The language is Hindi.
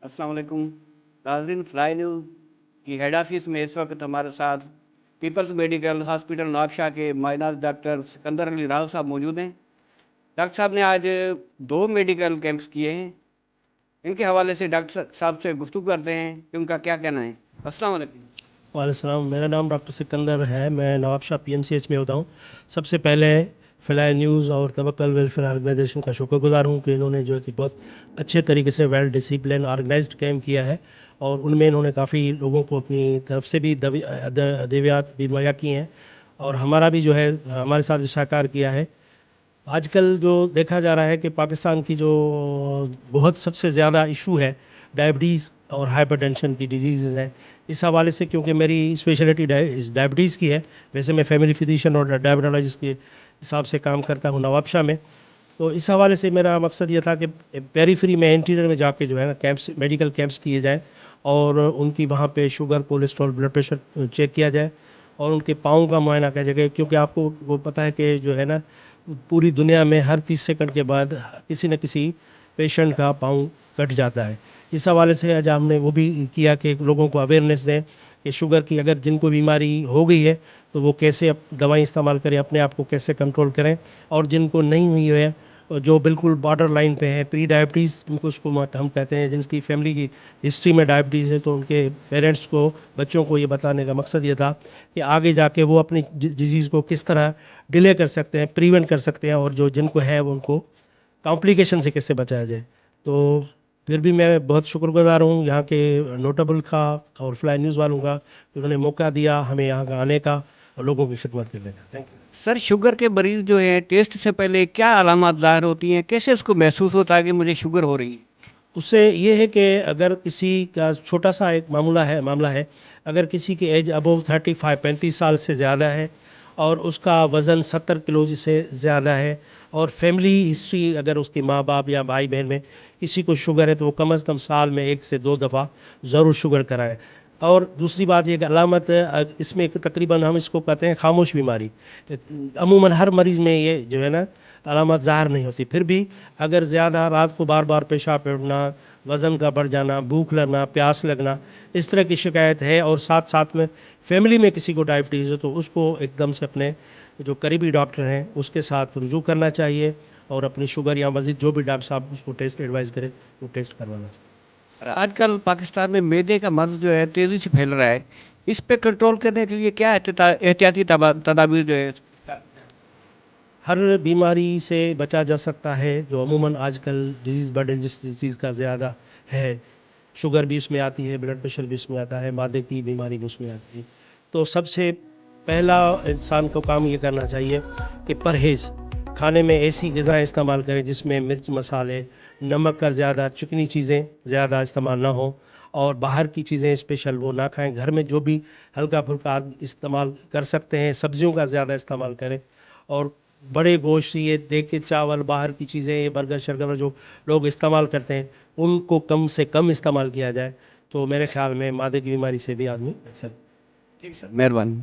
अस्सलाम वालेकुम नाज़रीन। फ्लाई न्यूज़ की हेड ऑफिस में इस वक्त हमारे साथ पीपल्स मेडिकल हॉस्पिटल नवाबशाह के मायनाज डॉक्टर सिकंदर अली राव साहब मौजूद हैं। डॉक्टर साहब ने आज 2 मेडिकल कैंप्स किए हैं। इनके हवाले से डॉक्टर साहब से गुफ्तगू करते हैं कि उनका क्या कहना है। अस्सलाम वालेकुम। वालेकुम, मेरा नाम डॉक्टर सिकंदर है। मैं नवाबशाह पीएमसीएच में होता हूँ। सबसे पहले फ्लाई न्यूज़ और तवक्कल वेलफेयर ऑर्गेनाइजेशन का शुक्रगुजार हूँ कि इन्होंने जो है कि बहुत अच्छे तरीके से वेल डिसिप्लिन ऑर्गेनाइज्ड कैम्प किया है और उनमें इन्होंने काफ़ी लोगों को अपनी तरफ से भी अद्वियात भी मुहैया की हैं और हमारा भी जो है हमारे साथ सहकार किया है। आजकल जो देखा जा रहा है कि पाकिस्तान की जो बहुत सबसे ज़्यादा इशू है डायबिटीज़ और हाइपरटेंशन की डिजीज़ है। इस हवाले से क्योंकि मेरी स्पेशलिटी डायबिटीज़ की है, वैसे मैं फैमिली फिजिशियन और डायबिटोलॉजिस्ट के हिसाब से काम करता हूँ नवाबशाह में। तो इस हवाले से मेरा मकसद ये था कि पेरीफेरी में इंटीरियर में जाके जो है ना कैंप्स मेडिकल कैंप्स किए जाएँ और उनकी वहाँ पे sugar, cholesterol, blood pressure check किया जाए और उनके पाँव का मुआयना किया जाए, क्योंकि आपको वो पता है कि जो है ना पूरी दुनिया में हर 30 सेकंड के बाद किसी न किसी पेशेंट का पाँव कट जाता है। इस हवाले से आज हमने वो भी किया कि लोगों को अवेयरनेस दें कि शुगर की अगर जिनको बीमारी हो गई है तो वो कैसे दवाई इस्तेमाल करें, अपने आप को कैसे कंट्रोल करें, और जिनको नहीं हुई है जो बिल्कुल बॉर्डर लाइन पे है प्री डायबिटीज़ उनको उसको हम कहते हैं, जिनकी फैमिली की हिस्ट्री में डायबिटीज़ है, तो उनके पेरेंट्स को बच्चों को ये बताने का मकसद ये था कि आगे जाके वो अपनी डिजीज़ को किस तरह डिले कर सकते हैं, प्रिवेंट कर सकते हैं, और जो जिनको है उनको कॉम्प्लिकेशन से कैसे बचाया जाए। तो फिर भी मैं बहुत शुक्रगुजार हूँ यहाँ के नोटेबल का और फ्लाई न्यूज़ वालों का, उन्होंने मौका दिया हमें यहाँ का आने का और लोगों की खिदमत करने का। Thank you. सर, शुगर के मरीज जो हैं टेस्ट से पहले क्या अलामत ज़ाहिर होती हैं, कैसे उसको महसूस होता है कि मुझे शुगर हो रही है? उससे ये है कि अगर किसी का छोटा सा एक मामला है, अगर किसी की एज अबव 35 साल से ज़्यादा है और उसका वज़न 70 किलो से ज़्यादा है और फैमिली हिस्ट्री अगर उसके माँ बाप या भाई बहन में किसी को शुगर है, तो वो कम से कम साल में 1 से 2 दफ़ा ज़रूर शुगर कराए। और दूसरी बात ये कि अलामत इसमें एक तकरीबन हम इसको कहते हैं खामोश बीमारी। अमूमन हर मरीज़ में ये जो है ना अलामत ज़ाहिर नहीं होती, फिर भी अगर ज़्यादा रात को बार बार पेशाब उठना, वज़न का बढ़ जाना, भूख लगना, प्यास लगना, इस तरह की शिकायत है और साथ साथ में फैमिली में किसी को डायबिटीज़ है, तो उसको एकदम से अपने जो करीबी डॉक्टर हैं उसके साथ रुजू करना चाहिए और अपनी शुगर या मज़ीद जो भी डॉक्टर साहब उसको टेस्ट एडवाइस करें वो टेस्ट करवाना चाहिए। आजकल पाकिस्तान में मैदे का मर्ज जो है तेज़ी से फैल रहा है। इस पे कंट्रोल करने के लिए क्या एहतियाती तदाबीर जो है? हर बीमारी से बचा जा सकता है जो अमूमन आजकल डिजीज़ बर्डन जिस चीज़ का ज़्यादा है, शुगर भी उसमें आती है, ब्लड प्रेशर भी उसमें आता है, मादे की बीमारी भी उसमें आती है। तो सबसे पहला इंसान को काम ये करना चाहिए कि परहेज़, खाने में ऐसी ग़िज़ाएँ इस्तेमाल करें जिसमें मिर्च मसाले, नमक का ज़्यादा, चिकनी चीज़ें ज़्यादा इस्तेमाल ना हो और बाहर की चीज़ें स्पेशल वो ना खाएँ। घर में जो भी हल्का-फुल्का इस्तेमाल कर सकते हैं, सब्जियों का ज़्यादा इस्तेमाल करें और बड़े गोश्त ये देख के चावल, बाहर की चीज़ें, ये बर्गर-शर्गर जो लोग इस्तेमाल करते हैं, उनको कम से कम इस्तेमाल किया जाए, तो मेरे ख़्याल में मादे की बीमारी से भी आदमी बच सकता है। ठीक सर, मेहरबानी।